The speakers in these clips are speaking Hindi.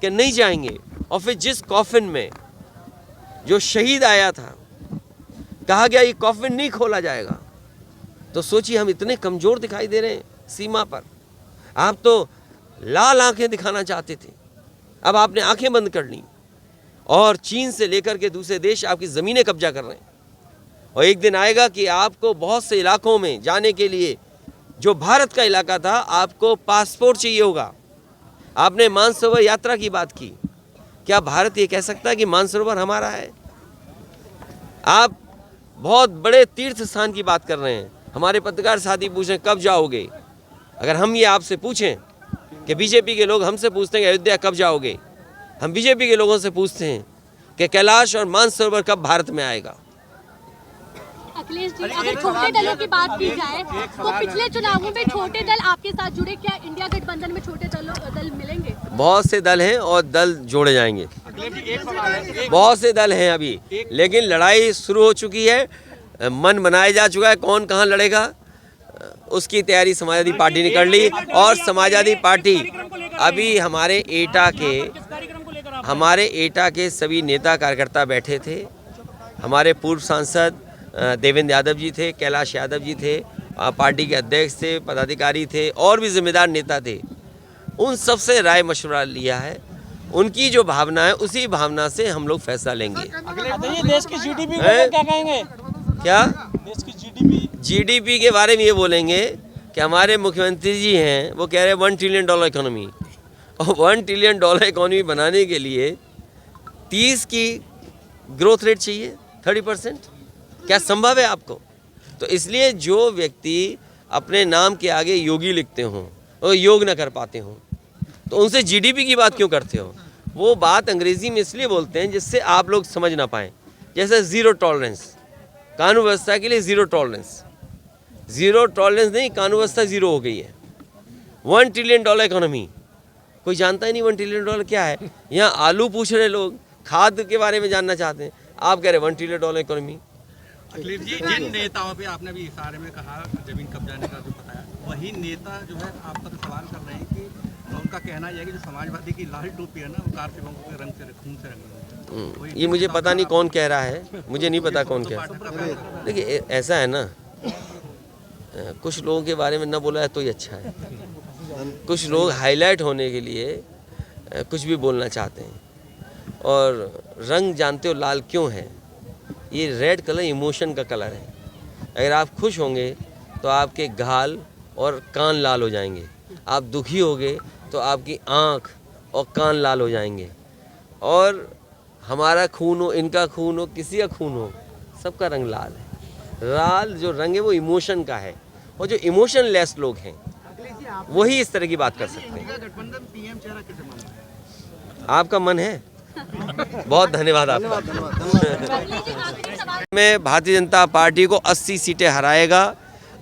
कि नहीं जाएंगे, और फिर जिस कॉफिन में जो शहीद आया था कहा गया ये कॉफिन नहीं खोला जाएगा, तो सोचिए हम इतने कमज़ोर दिखाई दे रहे हैं सीमा पर। आप तो लाल आंखें दिखाना चाहते थे, अब आपने आंखें बंद कर ली और चीन से लेकर के दूसरे देश आपकी ज़मीनें कब्जा कर रहे हैं। और एक दिन आएगा कि आपको बहुत से इलाकों में जाने के लिए, जो भारत का इलाका था, आपको पासपोर्ट चाहिए होगा। आपने मानसरोवर यात्रा की बात की, क्या भारत ये कह सकता है कि मानसरोवर हमारा है? आप बहुत बड़े तीर्थ स्थान की बात कर रहे हैं। हमारे पत्रकार साथी पूछें कब जाओगे, अगर हम ये आपसे पूछें कि बीजेपी के लोग हमसे पूछते हैं कि अयोध्या कब जाओगे, हम बीजेपी के लोगों से पूछते हैं कि कैलाश और मानसरोवर कब भारत में आएगा। अखिलेश जी, अगर छोटे दलों की बात की जाए तो पिछले चुनावों में छोटे दल आपके साथ जुड़े, क्या इंडिया गठबंधन में छोटे दल मिलेंगे? बहुत से दल हैं और दल जोड़े जाएंगे। बहुत से दल हैं अभी, लेकिन लड़ाई शुरू हो चुकी है, मन बनाया जा चुका है कौन कहाँ लड़ेगा, उसकी तैयारी समाजवादी पार्टी ने कर ली। और समाजवादी पार्टी अभी हमारे एटा के सभी नेता कार्यकर्ता बैठे थे। हमारे पूर्व सांसद देवेंद्र यादव जी थे, कैलाश यादव जी थे, पार्टी के अध्यक्ष थे, पदाधिकारी थे और भी जिम्मेदार नेता थे। उन सब से राय मशवरा लिया है, उनकी जो भावना है उसी भावना से हम लोग फैसला लेंगे। देश की जीडीपी को क्या कहेंगे? क्या देश की जीडीपी के बारे में ये बोलेंगे कि हमारे मुख्यमंत्री जी हैं, वो कह रहे हैं $1 ट्रिलियन इकोनॉमी, और $1 ट्रिलियन इकोनॉमी बनाने के लिए 30 की ग्रोथ रेट चाहिए, 30%। क्या संभव है आपको? तो इसलिए जो व्यक्ति अपने नाम के आगे योगी लिखते हों और योग न कर पाते हों, तो उनसे जीडीपी की बात क्यों करते हो? वो बात अंग्रेजी में इसलिए बोलते हैं जिससे आप लोग समझ ना पाएँ। जैसे ज़ीरो टॉलरेंस, कानून व्यवस्था के लिए ज़ीरो टॉलरेंस नहीं, कानून व्यवस्था ज़ीरो हो गई है। $1 ट्रिलियन इकोनॉमी, कोई जानता ही नहीं $1 ट्रिलियन क्या है। यहाँ आलू पूछ रहे लोग, खाद के बारे में जानना चाहते हैं, आप कह रहे $1 ट्रिलियन इकोनॉमी। अखिलेश जी, जिन नेताओं पे आपने भी इशारे में कहा जमीन कब्जाने का जो बताया, वही नेता जो है आप पर सवाल कर रहे हैं कि उनका कहना यह है कि जो समाजवादी की लाल टोपी है ना, वो कार सेवकों के रंग से, खून से रंगी है। ये मुझे पता नहीं कौन कह रहा है, मुझे नहीं पता कौन कह रहा है। देखिए ऐसा है ना, कुछ लोगों के बारे में ना बोला है तो ही अच्छा है। कुछ लोग हाईलाइट होने के लिए कुछ भी बोलना चाहते हैं। और रंग जानते हो लाल क्यों है? ये रेड कलर इमोशन का कलर है। अगर आप खुश होंगे तो आपके गाल और कान लाल हो जाएंगे, आप दुखी होंगे तो आपकी आँख और कान लाल हो जाएंगे। और हमारा खून हो, इनका खून हो, किसी का खून हो, सबका रंग लाल है। लाल जो रंग है वो इमोशन का है, और जो इमोशन लेस लोग हैं वही इस तरह की बात कर सकते हैं। आपका मन है? बहुत धन्यवाद आपका। में भारतीय जनता पार्टी को 80 सीटें हराएगा।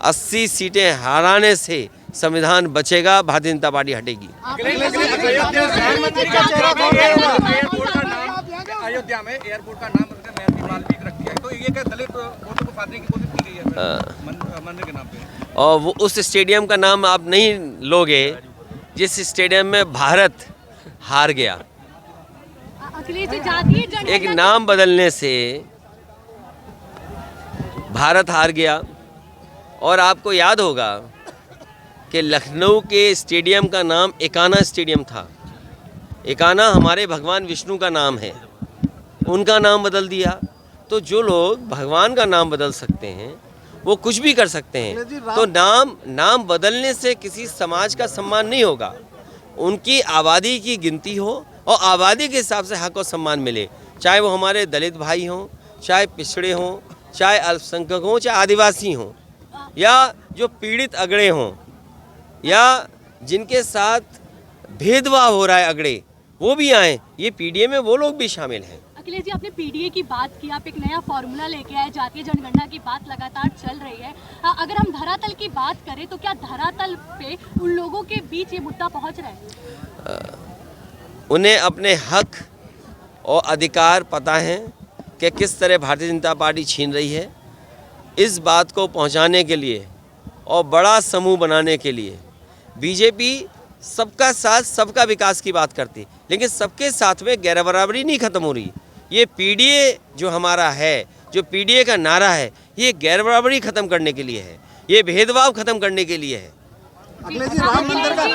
80 सीटें हराने से संविधान बचेगा, भारतीय जनता पार्टी हटेगी। अयोध्या में एयरपोर्ट का नाम महर्षि वाल्मीकि रख दिया है, तो ये क्या दलित वोटों को फाड़ने की कोशिश की गई है मंदिर के नाम पे? और वो उस स्टेडियम का नाम आप नहीं लोगे जिस स्टेडियम में भारत हार गया। एक नाम बदलने से भारत हार गया। और आपको याद होगा कि लखनऊ के स्टेडियम का नाम एकाना स्टेडियम था। एकाना हमारे भगवान विष्णु का नाम है, उनका नाम बदल दिया। तो जो लोग भगवान का नाम बदल सकते हैं वो कुछ भी कर सकते हैं। तो नाम बदलने से किसी समाज का सम्मान नहीं होगा। उनकी आबादी की गिनती हो और आबादी के हिसाब से हक और सम्मान मिले, चाहे वो हमारे दलित भाई हों, चाहे पिछड़े हों, चाहे अल्पसंख्यक हों, चाहे आदिवासी हों, या जो पीड़ित अगड़े हों, या जिनके साथ भेदभाव हो रहा है अगड़े, वो भी आएँ। ये पीडीए में वो लोग भी शामिल हैं। अखिलेश जी, आपने पीडीए की बात की, आप एक नया फॉर्मूला लेके आए, जातीय जनगणना की बात लगातार चल रही है। अगर हम धरातल की बात करें तो क्या धरातल पे उन लोगों के बीच ये मुद्दा पहुंच रहा है? उन्हें अपने हक और अधिकार पता है कि किस तरह भारतीय जनता पार्टी छीन रही है। इस बात को पहुंचाने के लिए और बड़ा समूह बनाने के लिए बीजेपी सबका साथ सबका विकास की बात करती, लेकिन सबके साथ में गैर बराबरी नहीं खत्म हो रही। ये पीडीए जो हमारा है, जो पीडीए का नारा है, ये गैर बराबरी खत्म करने के लिए है, ये भेदभाव खत्म करने के लिए है। अखिलेश जी, राम मंदिर का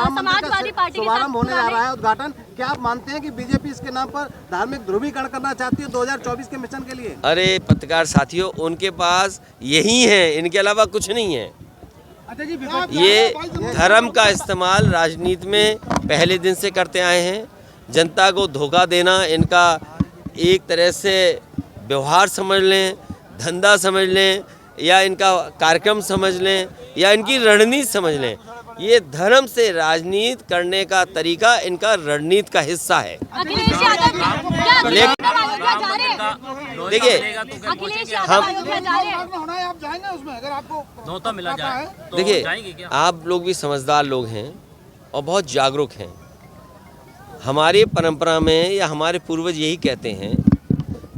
समाजवादी पार्टी के शुभारंभ होने जा रहा है, उद्घाटन। क्या आप मानते हैं कि बीजेपी इसके नाम पर धार्मिक ध्रुवीकरण करना चाहती है 2024 के मिशन के लिए? अरे पत्रकार साथियों, उनके पास यही है, इनके अलावा कुछ नहीं है। ये धर्म का इस्तेमाल राजनीति में पहले दिन से करते आए हैं। जनता को धोखा देना इनका एक तरह से व्यवहार समझ लें, धंधा समझ लें, या इनका कार्यक्रम समझ लें, या इनकी रणनीति समझ लें। ये धर्म से राजनीति करने का तरीका इनका रणनीति का हिस्सा है। देखिए, देखिए आप लोग भी समझदार लोग हैं और बहुत जागरूक हैं। हमारी परंपरा में या हमारे पूर्वज यही कहते हैं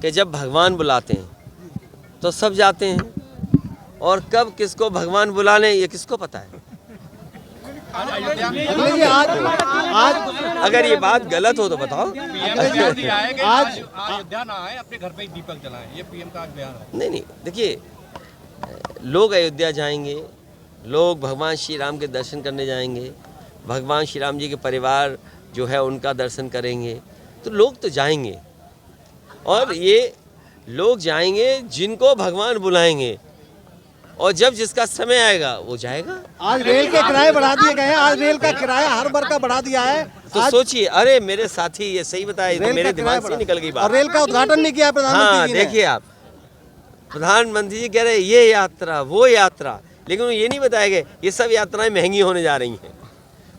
कि जब भगवान बुलाते हैं तो सब जाते हैं, और कब किसको भगवान बुला लें ये किसको पता है। आज अगर ये बात गलत हो तो बताओ। आज अयोध्या ना आए, अपने घर पे ही दीपक जलाएं, ये पीएम का बयान है। नहीं, देखिए, लोग अयोध्या जाएंगे, लोग भगवान श्री राम के दर्शन करने जाएंगे, भगवान श्री राम जी के परिवार जो है उनका दर्शन करेंगे, तो लोग तो जाएंगे, और ये लोग जाएंगे जिनको भगवान बुलाएंगे, और जब जिसका समय आएगा वो जाएगा। आज रेल के किराए बढ़ा दिए गए हैं, आज रेल का किराया हर बार का बढ़ा दिया है। तो सोचिए, अरे मेरे साथी ये सही बताया, तो मेरे दिमाग से निकल गई बात। और रेल का उद्घाटन नहीं किया प्रधानमंत्री हाँ, जी ने। देखिए आप, प्रधानमंत्री जी कह रहे ये यात्रा वो यात्रा, लेकिन ये नहीं बताया गया ये सब यात्राएं महंगी होने जा रही हैं।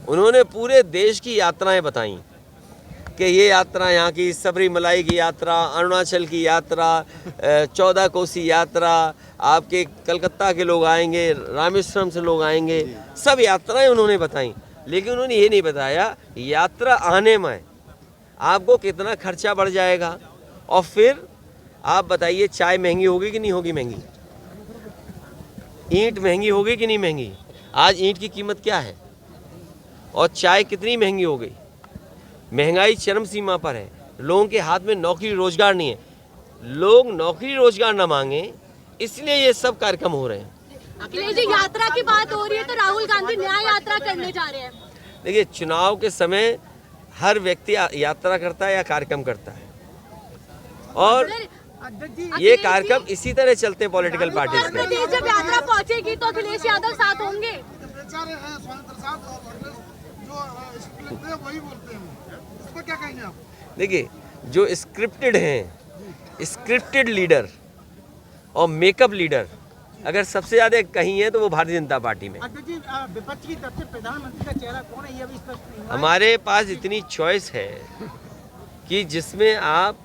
उन्होंने पूरे देश की यात्राएं बताई कि ये यात्रा यहाँ की सबरीमलाई की यात्रा, अरुणाचल की यात्रा, 14 कोसी यात्रा, आपके कलकत्ता के लोग आएंगे, रामेश्वरम से लोग आएंगे, सब यात्राएं उन्होंने बताई। लेकिन उन्होंने ये नहीं बताया यात्रा आने में आपको कितना खर्चा बढ़ जाएगा। और फिर आप बताइए, चाय महंगी होगी कि नहीं होगी महंगी? ईंट महंगी होगी कि नहीं महंगी? आज ईंट की कीमत क्या है और चाय कितनी महंगी हो गई? महंगाई चरम सीमा पर है, लोगों के हाथ में नौकरी रोजगार नहीं है। लोग नौकरी रोजगार न मांगे, इसलिए ये सब कार्यक्रम हो रहे हैं। अखिलेश जी, यात्रा की बात हो रही है तो राहुल गांधी न्याय यात्रा करने जा रहे हैं। देखिए, चुनाव के समय हर व्यक्ति यात्रा करता है या कार्यक्रम करता है, और ये कार्यक्रम इसी तरह चलते हैं पॉलिटिकल पार्टीज में। जब यात्रा पहुंचेगी तो अखिलेश यादव साथ होंगे। देखिए, जो स्क्रिप्टेड हैं, स्क्रिप्टेड लीडर और मेकअप लीडर अगर सबसे ज्यादा कहीं है तो वो भारतीय जनता पार्टी में। विपक्ष की तरफ से प्रधानमंत्री का चेहरा कौन है ये अभी स्पष्ट नहीं हुआ। हमारे पास इतनी चॉइस है कि जिसमें आप